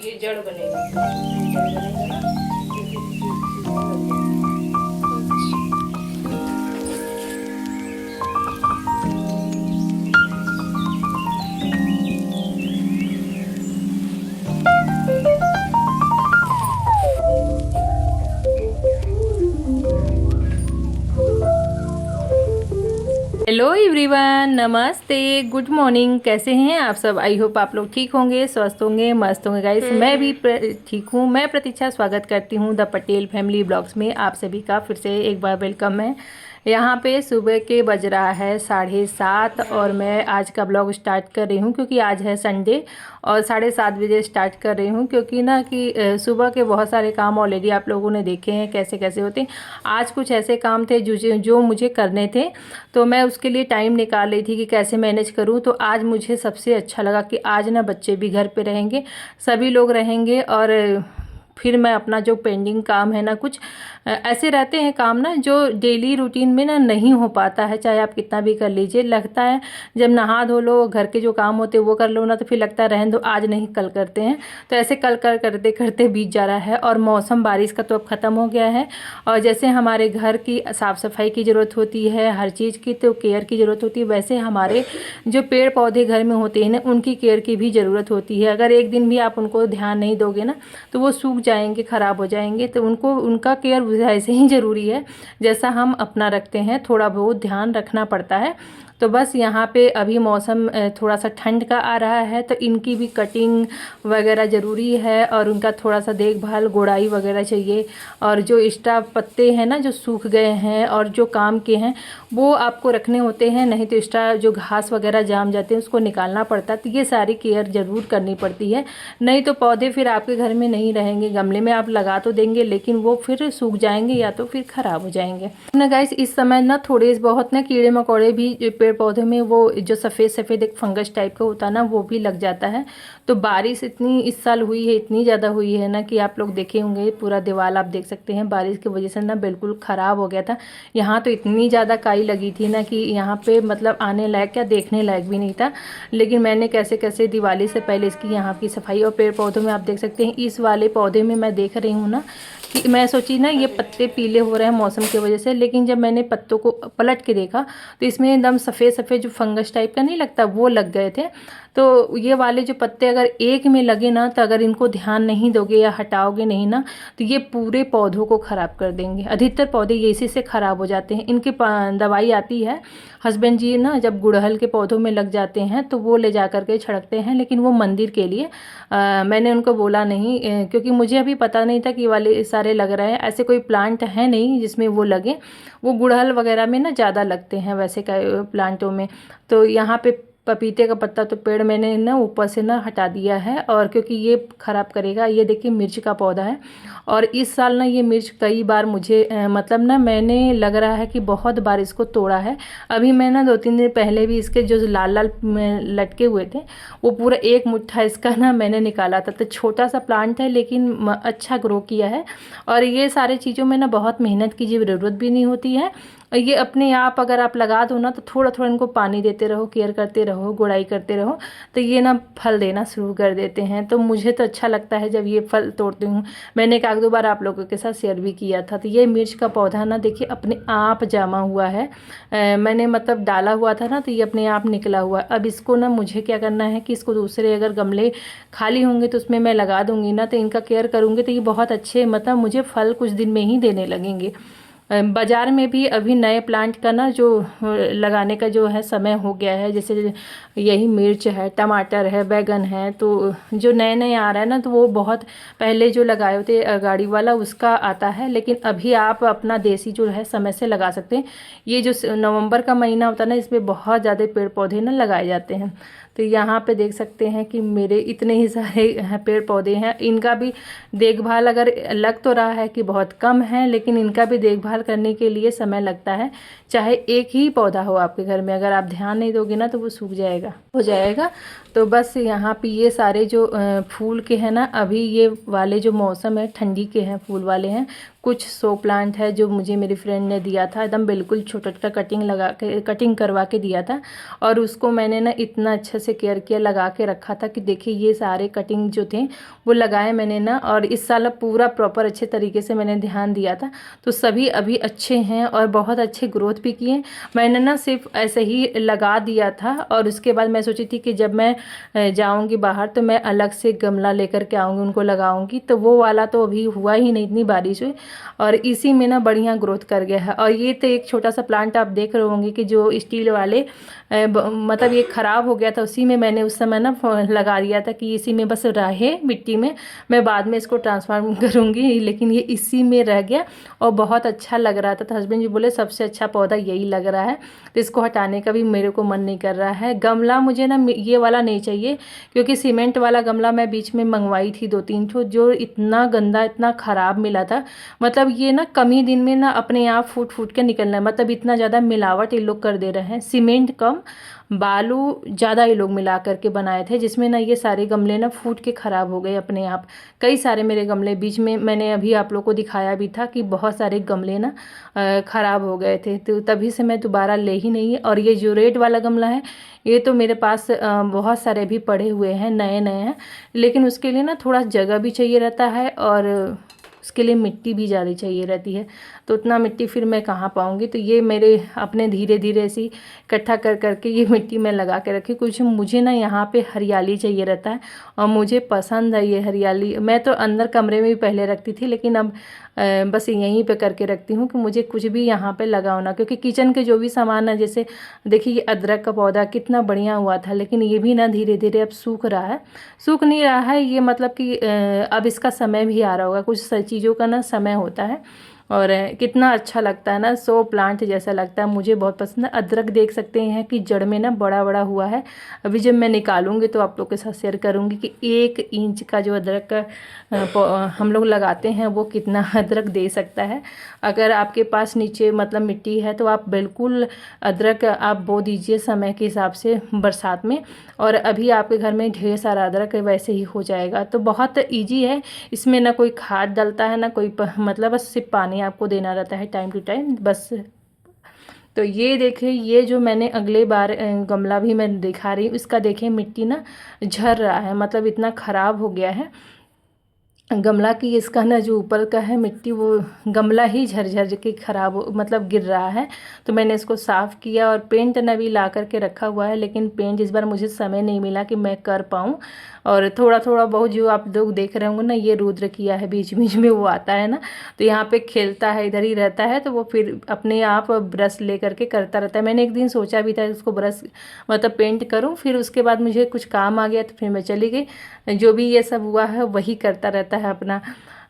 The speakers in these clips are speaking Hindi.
ये जड़ बनेगा, जड़ बनेगा ना, हेलो एवरीवन, नमस्ते, गुड मॉर्निंग। कैसे हैं आप सब? आई होप आप लोग ठीक होंगे, स्वस्थ होंगे, मस्त होंगे गाइस। मैं भी ठीक हूँ। मैं प्रतीक्षा स्वागत करती हूँ द पटेल फैमिली ब्लॉग्स में। आप सभी का फिर से एक बार वेलकम है। यहाँ पे सुबह के बज रहा है 7:30 और मैं आज का ब्लॉग स्टार्ट कर रही हूँ क्योंकि आज है संडे और 7:30 बजे स्टार्ट कर रही हूँ क्योंकि ना कि सुबह के बहुत सारे काम ऑलरेडी आप लोगों ने देखे हैं कैसे कैसे होते हैं। आज कुछ ऐसे काम थे जो मुझे करने थे, तो मैं उसके लिए टाइम निकाल रही थी कि कैसे मैनेज करूँ। तो आज मुझे सबसे अच्छा लगा कि आज ना बच्चे भी घर पे रहेंगे, सभी लोग रहेंगे और फिर मैं अपना जो पेंडिंग काम है ना, कुछ ऐसे रहते हैं काम ना जो डेली रूटीन में ना नहीं हो पाता है, चाहे आप कितना भी कर लीजिए। लगता है जब नहा धो लो, घर के जो काम होते हैं वो कर लो ना, तो फिर लगता है रहने दो, आज नहीं कल करते हैं। तो ऐसे कल कर करते करते बीत जा रहा है और मौसम बारिश का तो अब ख़त्म हो गया है। और जैसे हमारे घर की साफ़ सफाई की ज़रूरत होती है, हर चीज़ की तो केयर की ज़रूरत होती है, वैसे हमारे जो पेड़ पौधे घर में होते हैं ना, उनकी केयर की भी ज़रूरत होती है। अगर एक दिन भी आप उनको ध्यान नहीं दोगे ना, तो वो सूख जाएंगे, ख़राब हो जाएंगे। तो उनको उनका केयर ऐसे ही ज़रूरी है जैसा हम अपना रखते हैं, थोड़ा बहुत ध्यान रखना पड़ता है। तो बस यहाँ पे अभी मौसम थोड़ा सा ठंड का आ रहा है, तो इनकी भी कटिंग वगैरह ज़रूरी है और उनका थोड़ा सा देखभाल, गोड़ाई वगैरह चाहिए। और जो एक्स्ट्रा पत्ते हैं ना जो सूख गए हैं और जो काम के हैं वो आपको रखने होते हैं, नहीं तो एक्स्ट्रा जो घास वगैरह जाम जाते हैं उसको निकालना पड़ता है। तो ये सारी केयर ज़रूर करनी पड़ती है, नहीं तो पौधे फिर आपके घर में नहीं रहेंगे। गमले में आप लगा तो देंगे लेकिन वो फिर सूख जाएंगे या तो फिर ख़राब हो जाएंगे ना गाइस। इस समय ना थोड़े बहुत ना कीड़े मकोड़े भी पेड़ पौधे में, वो जो सफ़ेद सफ़ेद एक फंगस टाइप का होता है ना, वो भी लग जाता है। तो बारिश इतनी इस साल हुई है, इतनी ज़्यादा हुई है ना कि आप लोग देखे होंगे पूरा दीवार आप देख सकते हैं, बारिश की वजह से ना बिल्कुल ख़राब हो गया था। यहाँ तो इतनी ज़्यादा काई लगी थी ना कि यहाँ पे मतलब आने लायक क्या, देखने लायक भी नहीं था। लेकिन मैंने कैसे कैसे दिवाली से पहले इसकी यहाँ की सफाई, और पेड़ पौधों में आप देख सकते हैं, इस वाले पौधे में मैं देख रही हूँ ना कि मैं सोची ना ये पत्ते पीले हो रहे हैं मौसम की वजह से, लेकिन जब मैंने पत्तों को पलट के देखा तो इसमें एकदम सफ़ेद सफ़ेद जो फंगस टाइप का नहीं लगता, वो लग गए थे। तो ये वाले जो पत्ते अगर एक में लगे ना, तो अगर इनको ध्यान नहीं दोगे या हटाओगे नहीं ना, तो ये पूरे पौधों को ख़राब कर देंगे। अधिकतर पौधे ये इसी से ख़राब हो जाते हैं। इनकी दवाई आती है, हस्बैंड जी ना जब गुड़हल के पौधों में लग जाते हैं तो वो ले जा करके छिड़कते हैं, लेकिन वो मंदिर के लिए। मैंने उनको बोला नहीं, क्योंकि मुझे अभी पता नहीं था कि वाले सारे लग रहे हैं। ऐसे कोई प्लांट है नहीं जिसमें वो लगे, वो गुड़हल वगैरह में ना ज़्यादा लगते हैं वैसे का प्लांटों में। तो यहाँ पे पपीते का पत्ता तो पेड़ मैंने ना ऊपर से ना हटा दिया है, और क्योंकि ये ख़राब करेगा। ये देखिए मिर्च का पौधा है और इस साल ना ये मिर्च कई बार मुझे मतलब ना मैंने लग रहा है कि बहुत बार इसको तोड़ा है। अभी मैं ना 2-3 दिन पहले भी इसके जो लाल लाल लटके हुए थे, वो पूरा एक मुट्ठा इसका ना मैंने निकाला था। तो छोटा सा प्लांट है लेकिन अच्छा ग्रो किया है। और ये सारी चीज़ों में ना बहुत मेहनत की ज़रूरत भी नहीं होती है। ये अपने आप अगर आप लगा दो ना, तो थोड़ा थोड़ा इनको पानी देते रहो, केयर करते रहो, गुड़ाई करते रहो, तो ये ना फल देना शुरू कर देते हैं। तो मुझे तो अच्छा लगता है जब ये फल तोड़ती हूँ। मैंने एक आध दो बार आप लोगों के साथ शेयर भी किया था। तो ये मिर्च का पौधा ना देखिए अपने आप जमा हुआ है। मैंने मतलब डाला हुआ था ना, तो ये अपने आप निकला हुआ है। अब इसको ना मुझे क्या करना है कि इसको दूसरे अगर गमले खाली होंगे तो उसमें मैं लगा दूंगी ना, तो इनका केयर करूँगी तो ये बहुत अच्छे मतलब मुझे फल कुछ दिन में ही देने लगेंगे। बाज़ार में भी अभी नए प्लांट का ना जो लगाने का जो है समय हो गया है। जैसे यही मिर्च है, टमाटर है, बैगन है, तो जो नए नए आ रहा है ना, तो वो बहुत पहले जो लगाए होते गाड़ी वाला उसका आता है। लेकिन अभी आप अपना देसी जो है समय से लगा सकते हैं। ये जो नवंबर का महीना होता है ना, इसमें बहुत ज़्यादा पेड़ पौधे ना लगाए जाते हैं। तो यहाँ पे देख सकते हैं कि मेरे इतने ही सारे पेड़ पौधे हैं। इनका भी देखभाल अगर लग तो रहा है कि बहुत कम है, लेकिन इनका भी देखभाल करने के लिए समय लगता है। चाहे एक ही पौधा हो आपके घर में, अगर आप ध्यान नहीं दोगे ना तो वो सूख जाएगा, हो जाएगा। तो बस यहाँ पे ये सारे जो फूल के हैं ना, अभी ये वाले जो मौसम है ठंडी के हैं, फूल वाले हैं। कुछ शो प्लांट है जो मुझे मेरी फ्रेंड ने दिया था, एकदम बिल्कुल छोटा छोटा कटिंग करवा के दिया था। और उसको मैंने ना इतना अच्छा से केयर किया, लगा के रखा था कि देखिए ये सारे कटिंग जो थे वो लगाए मैंने ना। और इस साल पूरा प्रॉपर अच्छे तरीके से मैंने ध्यान दिया था, तो सभी अभी अच्छे हैं और बहुत अच्छे ग्रोथ भी किए। मैंने ना सिर्फ ऐसे ही लगा दिया था, और उसके बाद मैं सोची थी कि जब मैं जाऊंगी बाहर तो मैं अलग से गमला लेकर के आऊँगी, उनको लगाऊंगी। तो वो वाला तो अभी हुआ ही नहीं, इतनी बारिश हुई, और इसी में ना बढ़िया ग्रोथ कर गया है। और ये तो एक छोटा सा प्लांट आप देख रहे होंगे कि जो स्टील वाले मतलब ये ख़राब हो गया था, उसी में मैंने उस समय ना लगा दिया था कि इसी में बस रहे मिट्टी में, मैं बाद में इसको ट्रांसफॉर्म करूँगी, लेकिन ये इसी में रह गया और बहुत अच्छा लग रहा था। तो हस्बैंड जी बोले सबसे अच्छा पौधा यही लग रहा है, तो इसको हटाने का भी मेरे को मन नहीं कर रहा है। गमला मुझे ना ये वाला नहीं चाहिए, क्योंकि सीमेंट वाला गमला मैं बीच में मंगवाई थी 2-3 ठो, जो इतना गंदा इतना ख़राब मिला था। मतलब ये ना कम ही दिन में ना अपने आप फूट फूट के निकलना है, मतलब इतना ज़्यादा मिलावट ये लोग कर दे रहे हैं। सीमेंट कम, बालू ज़्यादा ये लोग मिला करके बनाए थे, जिसमें ना ये सारे गमले ना फूट के ख़राब हो गए अपने आप। कई सारे मेरे गमले बीच में मैंने अभी आप लोग को दिखाया भी था कि बहुत सारे गमले ना ख़राब हो गए थे, तो तभी से मैं दोबारा ले ही नहीं है। और ये जो रेड वाला गमला है ये तो मेरे पास बहुत सारे भी पड़े हुए हैं, नए नए हैं, लेकिन उसके लिए ना थोड़ा जगह भी चाहिए रहता है और उसके लिए मिट्टी भी ज़्यादा चाहिए रहती है, तो उतना मिट्टी फिर मैं कहाँ पाऊँगी। तो ये मेरे अपने धीरे धीरे ऐसी इकट्ठा कर करके ये मिट्टी मैं लगा के रखी। कुछ मुझे ना यहाँ पे हरियाली चाहिए रहता है और मुझे पसंद है ये हरियाली। मैं तो अंदर कमरे में भी पहले रखती थी, लेकिन अब बस यहीं पे करके रखती हूँ कि मुझे कुछ भी यहाँ पे लगाओ ना, क्योंकि किचन के जो भी सामान है, जैसे देखिए ये अदरक का पौधा कितना बढ़िया हुआ था, लेकिन ये भी ना धीरे धीरे अब सूख रहा है, सूख नहीं रहा है ये, मतलब कि अब इसका समय भी आ रहा होगा। कुछ चीज़ों का ना समय होता है, और कितना अच्छा लगता है ना, शो प्लांट जैसा लगता है, मुझे बहुत पसंद है। अदरक देख सकते हैं कि जड़ में ना बड़ा बड़ा हुआ है। अभी जब मैं निकालूंगी तो आप लोग के साथ शेयर करूंगी कि 1 इंच का जो अदरक का हम लोग लगाते हैं वो कितना अदरक दे सकता है। अगर आपके पास नीचे मतलब मिट्टी है तो आप बिल्कुल अदरक आप बो दीजिए समय के हिसाब से बरसात में, और अभी आपके घर में ढेर सारा अदरक वैसे ही हो जाएगा। तो बहुत ईजी है, इसमें ना कोई खाद डलता है ना कोई मतलब बस सिर्फ पानी आपको देना रहता है टाइम टू टाइम बस। तो ये देखिए, ये जो मैंने अगले बार गमला भी मैं दिखा रही हूँ, इसका देखिए मिट्टी ना झड़ रहा है, मतलब इतना ख़राब हो गया है गमला की। इसका ना जो ऊपर का है मिट्टी वो गमला ही झरझर के ख़राब मतलब गिर रहा है। तो मैंने इसको साफ़ किया और पेंट ना भी ला करके रखा हुआ है, लेकिन पेंट इस बार मुझे समय नहीं मिला कि मैं कर पाऊँ। और थोड़ा थोड़ा बहुत जो आप लोग देख रहे होंगे ना, ये रुद्र किया है, बीच बीच में वो आता है ना, तो यहाँ पे खेलता है, इधर ही रहता है, तो वो फिर अपने आप ब्रश ले करके करता रहता है। मैंने एक दिन सोचा भी था उसको ब्रश मतलब पेंट करूँ, फिर उसके बाद मुझे कुछ काम आ गया तो फिर मैं चली गई। जो भी ये सब हुआ है वही करता रहता है अपना।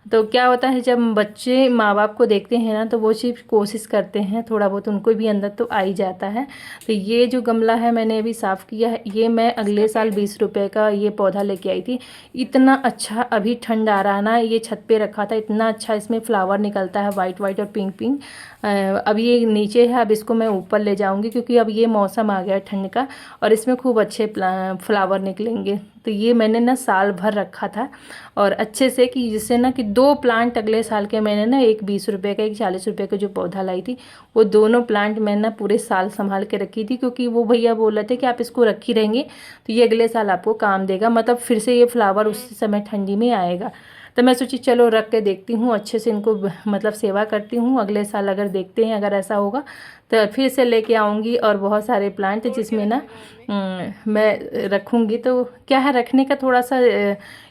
तो क्या होता है जब बच्चे माँ बाप को देखते हैं ना, तो वो सिर्फ कोशिश करते हैं, थोड़ा बहुत उनको भी अंदर तो आ ही जाता है। तो ये जो गमला है मैंने अभी साफ़ किया है, ये मैं अगले साल 20 रुपये का ये पौधा लेके आई थी। इतना अच्छा, अभी ठंड आ रहा ना, ये छत पे रखा था, इतना अच्छा इसमें फ्लावर निकलता है, वाइट वाइट और पिंक पिंक। अब ये नीचे है, अब इसको मैं ऊपर ले जाऊंगी, क्योंकि अब ये मौसम आ गया ठंड का और इसमें खूब अच्छे फ्लावर निकलेंगे। तो ये मैंने ना साल भर रखा था और अच्छे से, कि जिससे ना कि 2 प्लांट अगले साल के मैंने ना, एक 20 रुपये का, एक 40 रुपये का जो पौधा लाई थी, वो दोनों प्लांट मैंने ना पूरे साल संभाल के रखी थी। क्योंकि वो भैया बोल रहे थे कि आप इसको रखी रहेंगे तो ये अगले साल आपको काम देगा, मतलब फिर से ये फ्लावर उस समय ठंडी में आएगा। तो मैं सोची चलो रख के देखती हूँ, अच्छे से इनको मतलब सेवा करती हूँ, अगले साल अगर देखते हैं अगर ऐसा होगा तो फिर से लेके आऊँगी। और बहुत सारे प्लांट जिसमें ना मैं रखूँगी। तो क्या है, रखने का थोड़ा सा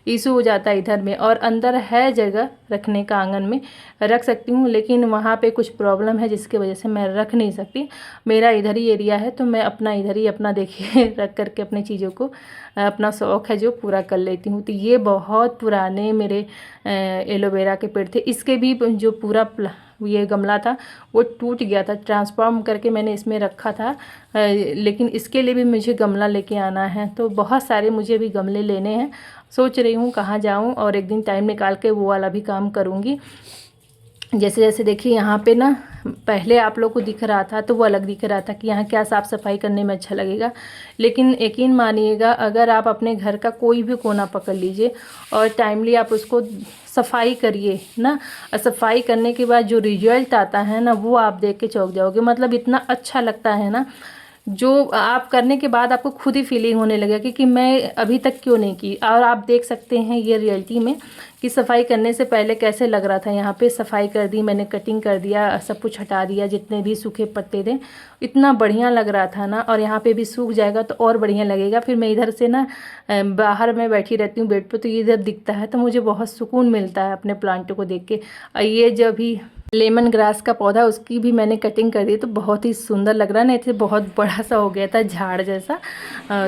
इशू हो जाता है इधर में, और अंदर है जगह रखने का, आंगन में रख सकती हूँ, लेकिन वहाँ पे कुछ प्रॉब्लम है जिसकी वजह से मैं रख नहीं सकती। मेरा इधर ही एरिया है तो मैं अपना इधर ही अपना देखिए रख करके अपनी चीज़ों को, अपना शौक़ है जो पूरा कर लेती हूँ। तो ये बहुत पुराने मेरे एलोवेरा के पेड़ थे, इसके भी जो पूरा ये गमला था वो टूट गया था, ट्रांसफॉर्म करके मैंने इसमें रखा था, लेकिन इसके लिए भी मुझे गमला लेके आना है। तो बहुत सारे मुझे भी गमले लेने हैं, सोच रही हूँ कहाँ जाऊँ, और एक दिन टाइम निकाल के वो वाला भी काम करूँगी। जैसे जैसे देखिए यहाँ पे ना पहले आप लोग को दिख रहा था तो वो अलग दिख रहा था कि यहाँ क्या साफ़ सफाई करने में अच्छा लगेगा, लेकिन यकीन मानिएगा अगर आप अपने घर का कोई भी कोना पकड़ लीजिए और टाइमली आप उसको सफाई करिए ना, और सफाई करने के बाद जो रिजल्ट आता है ना वो आप देख के चौंक जाओगे। मतलब इतना अच्छा लगता है ना, जो आप करने के बाद आपको खुद ही फीलिंग होने लगेगा कि मैं अभी तक क्यों नहीं की। और आप देख सकते हैं ये रियलिटी में कि सफाई करने से पहले कैसे लग रहा था। यहाँ पे सफाई कर दी मैंने, कटिंग कर दिया, सब कुछ हटा दिया, जितने भी सूखे पत्ते थे, इतना बढ़िया लग रहा था ना। और यहाँ पे भी सूख जाएगा तो और बढ़िया लगेगा। फिर मैं इधर से ना बाहर में बैठी रहती हूँ बेड पे, तो ये इधर दिखता है तो मुझे बहुत सुकून मिलता है अपने प्लांटों को देख के। और ये जो भी लेमन ग्रास का पौधा उसकी भी मैंने कटिंग कर दी, तो बहुत ही सुंदर लग रहा है। नहीं तो बहुत बड़ा सा हो गया था झाड़ जैसा।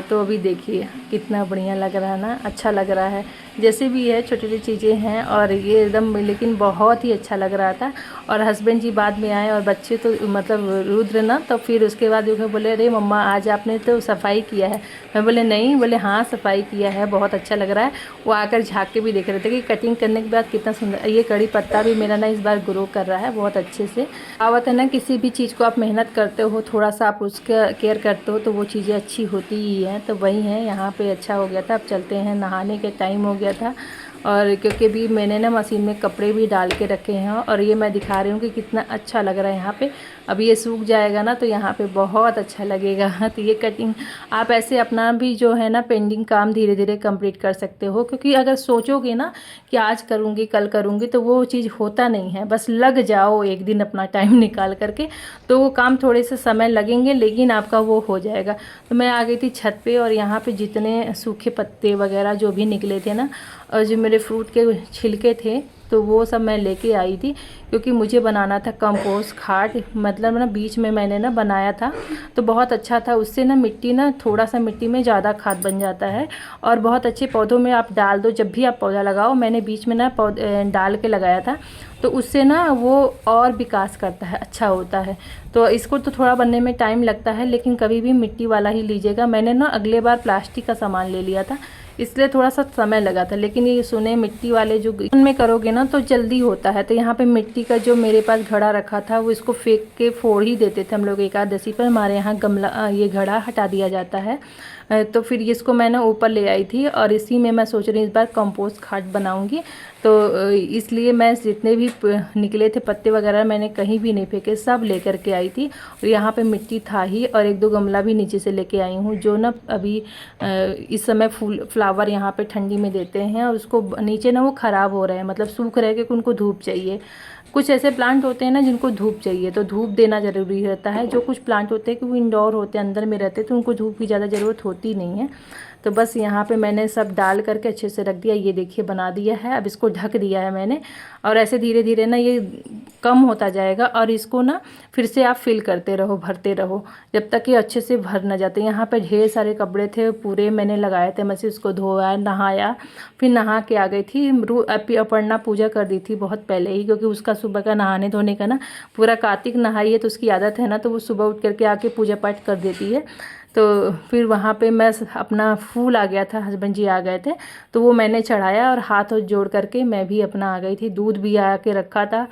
तो अभी देखिए कितना बढ़िया लग रहा है ना, अच्छा लग रहा है। जैसे भी है छोटी छोटी चीज़ें हैं और ये एकदम लेकिन बहुत ही अच्छा लग रहा था। और हस्बैंड जी बाद में आए और बच्चे तो मतलब रुद्र ना, तो फिर उसके बाद वो बोले अरे मम्मा आज आपने तो सफाई किया है। मैं बोले नहीं, बोले हाँ सफाई किया है, बहुत अच्छा लग रहा है। वो आकर झाँक के भी देख रहे थे कि कटिंग करने के बाद कितना सुंदर। ये कड़ी पत्ता भी मेरा ना इस बार ग्रो कर रहा है बहुत अच्छे से। आवत है ना, किसी भी चीज़ को आप मेहनत करते हो, थोड़ा सा आप उसका केयर करते हो तो वो चीज़ें अच्छी होती ही हैं। तो वही है, यहाँ पे अच्छा हो गया था। अब चलते हैं, नहाने के टाइम हो गया था। और क्योंकि भी मैंने ना मशीन में कपड़े भी डाल के रखे हैं और ये मैं दिखा रही हूँ कि कितना अच्छा लग रहा है यहाँ पे। अब ये सूख जाएगा ना तो यहाँ पे बहुत अच्छा लगेगा। तो ये कटिंग आप ऐसे अपना भी जो है ना पेंडिंग काम धीरे धीरे कंप्लीट कर सकते हो, क्योंकि अगर सोचोगे ना कि आज करूँगी कल करूँगी तो वो चीज़ होता नहीं है। बस लग जाओ एक दिन अपना टाइम निकाल करके, तो वो काम थोड़े से समय लगेंगे लेकिन आपका वो हो जाएगा। तो मैं आ गई थी छत पे और यहाँ पे जितने सूखे पत्ते वगैरह जो भी निकले थे ना, और जो मेरे फ्रूट के छिलके थे तो वो सब मैं लेके आई थी, क्योंकि मुझे बनाना था कंपोस्ट खाद। मतलब ना बीच में मैंने ना बनाया था तो बहुत अच्छा था, उससे ना मिट्टी ना थोड़ा सा मिट्टी में ज़्यादा खाद बन जाता है और बहुत अच्छे पौधों में आप डाल दो। जब भी आप पौधा लगाओ, मैंने बीच में ना डाल के लगाया था तो उससे ना वो और विकास करता है, अच्छा होता है। तो इसको तो थोड़ा बनने में टाइम लगता है, लेकिन कभी भी मिट्टी वाला ही लीजिएगा। मैंने ना अगले बार प्लास्टिक का सामान ले लिया था इसलिए थोड़ा सा समय लगा था, लेकिन ये सुने मिट्टी वाले जो उनमें करोगे ना तो जल्दी होता है। तो यहाँ पे मिट्टी का जो मेरे पास घड़ा रखा था वो इसको फेंक के फोड़ ही देते थे हम लोग एकादशी पर। हमारे यहाँ गमला ये घड़ा हटा दिया जाता है। तो फिर इसको मैंने ऊपर ले आई थी और इसी में मैं सोच रही हूँ इस बार कंपोस्ट खाद बनाऊंगी। तो इसलिए मैं जितने भी निकले थे पत्ते वगैरह मैंने कहीं भी नहीं फेंके, सब लेकर के आई थी। और यहाँ पे मिट्टी था ही और एक दो गमला भी नीचे से लेके आई हूँ, जो ना अभी इस समय फ्लावर यहाँ पे ठंडी में देते हैं और उसको नीचे ना वो ख़राब हो रहे हैं, मतलब सूख रहे हैं क्योंकि उनको धूप चाहिए। कुछ ऐसे प्लांट होते हैं ना जिनको धूप चाहिए तो धूप देना ज़रूरी रहता है। जो कुछ प्लांट होते हैं कि वो इंडोर होते हैं, अंदर में रहते हैं, तो उनको धूप की ज़्यादा ज़रूरत होती नहीं है। तो बस यहाँ पे मैंने सब डाल करके अच्छे से रख दिया। ये देखिए बना दिया है, अब इसको ढक दिया है मैंने। और ऐसे धीरे धीरे ना ये कम होता जाएगा और इसको ना फिर से आप फिल करते रहो, भरते रहो जब तक ये अच्छे से भर ना जाते। यहाँ पे ढेर सारे कपड़े थे पूरे मैंने लगाए थे, मैं उसको धोया, नहाया, फिर नहा के आ गई थी। अपर्णा पूजा कर दी थी बहुत पहले ही, क्योंकि उसका सुबह का नहाने धोने का ना पूरा कार्तिक नहाई है तो उसकी आदत है ना, तो वो सुबह उठ करके आके पूजा पाठ कर देती है। तो फिर वहाँ पे मैं अपना फूल आ गया था, हस्बैंड जी आ गए थे तो वो मैंने चढ़ाया और हाथ जोड़ करके मैं भी अपना आ गई थी। दूध भी आ के रखा था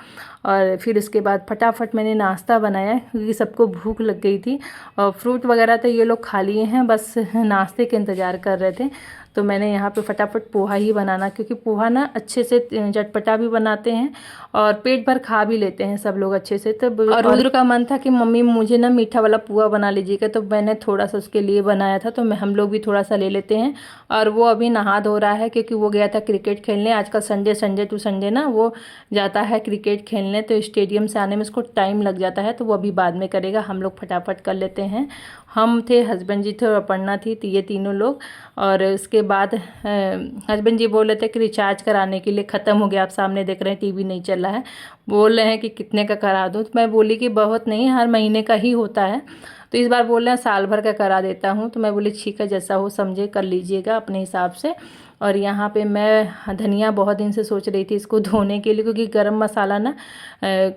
और फिर उसके बाद फटाफट मैंने नाश्ता बनाया क्योंकि सबको भूख लग गई थी। और फ्रूट वगैरह तो ये लोग खा लिए हैं, बस नाश्ते के इंतज़ार कर रहे थे। तो मैंने यहाँ पे फटाफट पोहा ही बनाना, क्योंकि पोहा ना अच्छे से चटपटा भी बनाते हैं और पेट भर खा भी लेते हैं सब लोग अच्छे से। तब और रुद्र का मन था कि मम्मी मुझे ना मीठा वाला पुआ बना लीजिएगा, तो मैंने थोड़ा सा उसके लिए बनाया था। तो हम लोग भी थोड़ा सा ले लेते हैं। और वो अभी नहा धो रहा है क्योंकि वो गया था क्रिकेट खेलने। आजकल संडे टू संडे ना वो जाता है क्रिकेट खेलने, तो स्टेडियम से आने में उसको टाइम लग जाता है, तो वो अभी बाद में करेगा। हम लोग फटाफट कर लेते हैं। हम थे, हस्बैंड जी थे और अपर्णा थी, तो ये तीनों लोग। और उसके बाद हस्बैंड जी बोल रहे थे कि रिचार्ज कराने के लिए ख़त्म हो गया, आप सामने देख रहे हैं टीवी नहीं चल रहा है। बोल रहे हैं कि कितने का करा दूँ, तो मैं बोली कि बहुत नहीं, हर महीने का ही होता है। तो इस बार बोल रहे हैं साल भर का करा देता हूँ। तो मैं बोली ठीक है, जैसा हो समझे कर लीजिएगा अपने हिसाब से। और यहाँ पे मैं धनिया बहुत दिन से सोच रही थी इसको धोने के लिए, क्योंकि गरम मसाला ना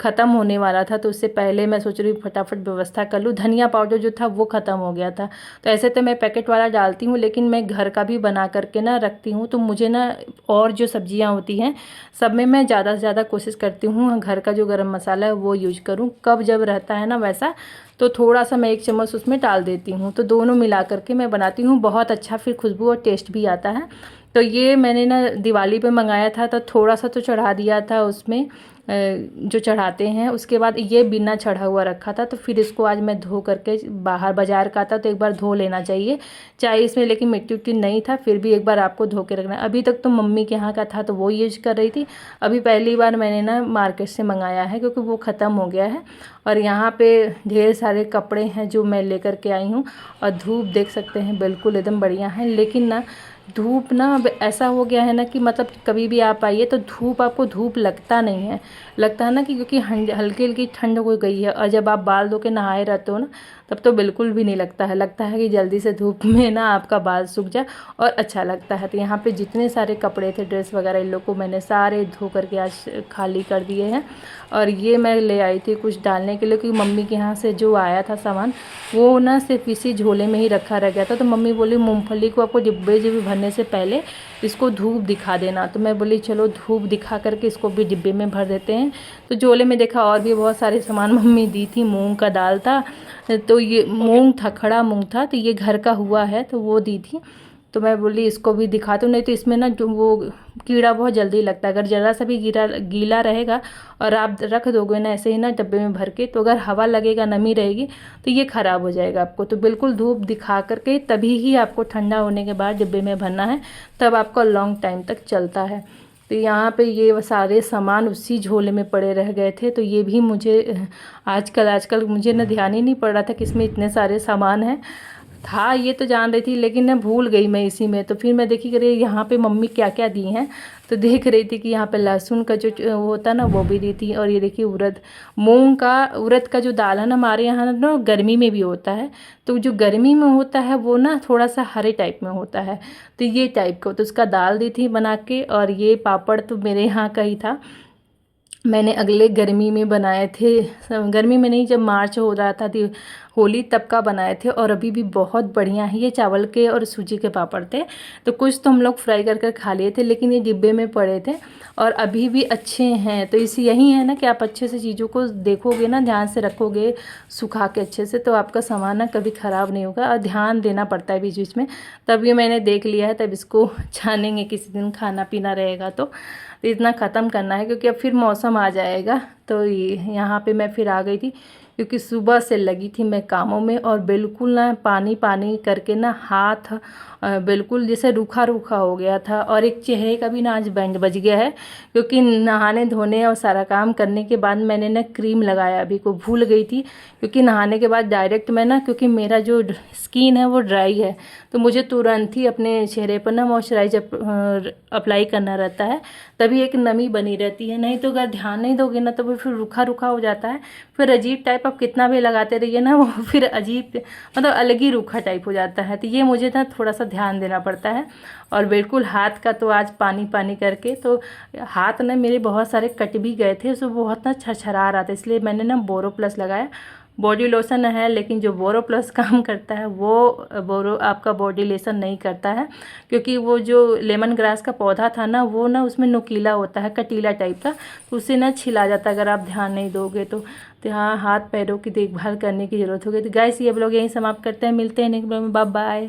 ख़त्म होने वाला था, तो उससे पहले मैं सोच रही हूँ फटाफट व्यवस्था कर लूँ। धनिया पाउडर जो था वो ख़त्म हो गया था, तो ऐसे तो मैं पैकेट वाला डालती हूँ, लेकिन मैं घर का भी बना करके ना रखती हूँ। तो मुझे ना और जो सब्जियाँ होती हैं सब में मैं ज़्यादा से ज़्यादा कोशिश करती हूँ घर का जो गरम मसाला है वो यूज करूँ। कब जब रहता है ना वैसा, तो थोड़ा सा मैं 1 चम्मच उसमें डाल देती हूँ, तो दोनों मिला करके मैं बनाती हूँ। बहुत अच्छा फिर खुशबू और टेस्ट भी आता है। तो ये मैंने ना दिवाली पे मंगाया था, तो थोड़ा सा तो चढ़ा दिया था उसमें जो चढ़ाते हैं। उसके बाद ये बिना चढ़ा हुआ रखा था, तो फिर इसको आज मैं धो करके, बाहर बाजार का था तो एक बार धो लेना चाहिए, चाहे इसमें लेकिन मिट्टी उट्टी नहीं था, फिर भी एक बार आपको धो के रखना। अभी तक तो मम्मी के यहाँ का था तो वो यूज कर रही थी, अभी पहली बार मैंने ना मार्केट से मंगाया है क्योंकि वो ख़त्म हो गया है। और यहाँ पे ढेर सारे कपड़े हैं जो मैं लेकर के आई हूँ, और धूप देख सकते हैं बिल्कुल एकदम बढ़िया है। लेकिन ना धूप ना अब ऐसा हो गया है ना कि मतलब कभी भी आप आइए तो धूप, आपको धूप लगता नहीं है, लगता है ना कि क्योंकि हल्की हल्की ठंड हो गई है। और जब आप बाल धो के नहाए रहते हो ना, तब तो बिल्कुल भी नहीं लगता है, लगता है कि जल्दी से धूप में ना आपका बाल सूख जाए और अच्छा लगता है। तो यहाँ पे जितने सारे कपड़े थे, ड्रेस वगैरह, इन लोग को मैंने सारे धो करके आज खाली कर दिए हैं। और ये मैं ले आई थी कुछ डालने के लिए, क्योंकि मम्मी के यहाँ से जो आया था सामान वो ना सिर्फ इसी झोले में ही रखा रह गया था। तो मम्मी बोली मूंगफली को आपको डिब्बे जो भी भरने से पहले इसको धूप दिखा देना। तो मैं बोली चलो धूप दिखा करके इसको भी डिब्बे में भर देते हैं। तो झोले में देखा और भी बहुत सारे सामान मम्मी दी थी। मूंग का दाल था, तो ये मूंग था, खड़ा मूंग था, तो ये घर का हुआ है तो वो दी थी। तो मैं बोली इसको भी दिखा दूँ, नहीं तो इसमें ना जो वो कीड़ा बहुत जल्दी लगता है। अगर ज़रा सा भी गीला रहेगा और आप रख दोगे ना ऐसे ही ना डब्बे में भर के, तो अगर हवा लगेगा, नमी रहेगी, तो ये ख़राब हो जाएगा आपको। तो बिल्कुल धूप दिखा करके तभी ही आपको ठंडा होने के बाद डिब्बे में भरना है, तब आपका लॉन्ग टाइम तक चलता है। तो यहाँ पे ये सारे सामान उसी झोले में पड़े रह गए थे। तो ये भी मुझे आजकल मुझे ना ध्यान ही नहीं पड़ रहा था कि इसमें इतने सारे सामान हैं। था ये तो जान रही थी, लेकिन ना भूल गई मैं इसी में। तो फिर मैं देखी करिए यहाँ पे मम्मी क्या क्या दी हैं, तो देख रही थी कि यहाँ पे लहसुन का जो वो होता है ना वो भी दी थी। और ये देखिए उड़द का जो दाल है ना, हमारे यहाँ ना गर्मी में भी होता है। तो जो गर्मी में होता है वो ना थोड़ा सा हरे टाइप में होता है, तो ये टाइप का, तो उसका दाल दी थी बना के। और ये पापड़ तो मेरे यहाँ का ही था, मैंने अगले गर्मी में बनाए थे, गर्मी में नहीं, जब मार्च हो रहा था होली तब का बनाए थे। और अभी भी बहुत बढ़िया है। ये चावल के और सूजी के पापड़ थे, तो कुछ तो हम लोग फ्राई कर कर खा लिए थे, लेकिन ये डिब्बे में पड़े थे और अभी भी अच्छे हैं। तो इसी यही है ना कि आप अच्छे से चीज़ों को देखोगे ना, ध्यान से रखोगे, सुखा के अच्छे से, तो आपका सामान ना कभी ख़राब नहीं होगा। और ध्यान देना पड़ता है बीच बीच में। तब ये मैंने देख लिया है, तब इसको छानेंगे किसी दिन, खाना पीना रहेगा तो इतना ख़त्म करना है, क्योंकि अब फिर मौसम आ जाएगा। तो ये यहाँ पे मैं फिर आ गई थी, क्योंकि सुबह से लगी थी मैं कामों में, और बिल्कुल ना पानी पानी करके ना हाथ बिल्कुल जैसे रूखा रूखा हो गया था। और एक चेहरे का भी ना आज बैंड बज गया है, क्योंकि नहाने धोने और सारा काम करने के बाद मैंने ना क्रीम लगाया, अभी को भूल गई थी। क्योंकि नहाने के बाद डायरेक्ट मैं ना, क्योंकि मेरा जो स्किन है वो ड्राई है, तो मुझे तुरंत ही अपने चेहरे पर ना मॉइस्चराइजर अप्लाई करना रहता है, तभी एक नमी बनी रहती है। नहीं तो अगर ध्यान नहीं दोगे ना तो वो फिर रूखा रूखा हो जाता है, फिर अजीब टाइप, आप कितना भी लगाते रहिए ना वो फिर अजीब, मतलब अलग ही रूखा टाइप हो जाता है। तो ये मुझे ना थोड़ा सा ध्यान देना पड़ता है। और बिल्कुल हाथ का तो आज पानी पानी करके, तो हाथ ना मेरे बहुत सारे कट भी गए थे, तो बहुत ना छरछरा रहा था, इसलिए मैंने ना बोरो प्लस लगाया। बॉडी लोशन है, लेकिन जो बोरो प्लस काम करता है वो बोरो आपका बॉडी लोशन नहीं करता है, क्योंकि वो जो लेमन ग्रास का पौधा था ना, वो ना उसमें नुकीला होता है, कटीला टाइप का, तो उससे ना छिला जाता है अगर आप ध्यान नहीं दोगे तो। हाँ, हाथ पैरों की देखभाल करने की ज़रूरत होगी। तो गाइस, ये ब्लॉग यहीं समाप्त करते हैं, मिलते हैं नेक्स्ट ब्लॉग में, बाय बाय।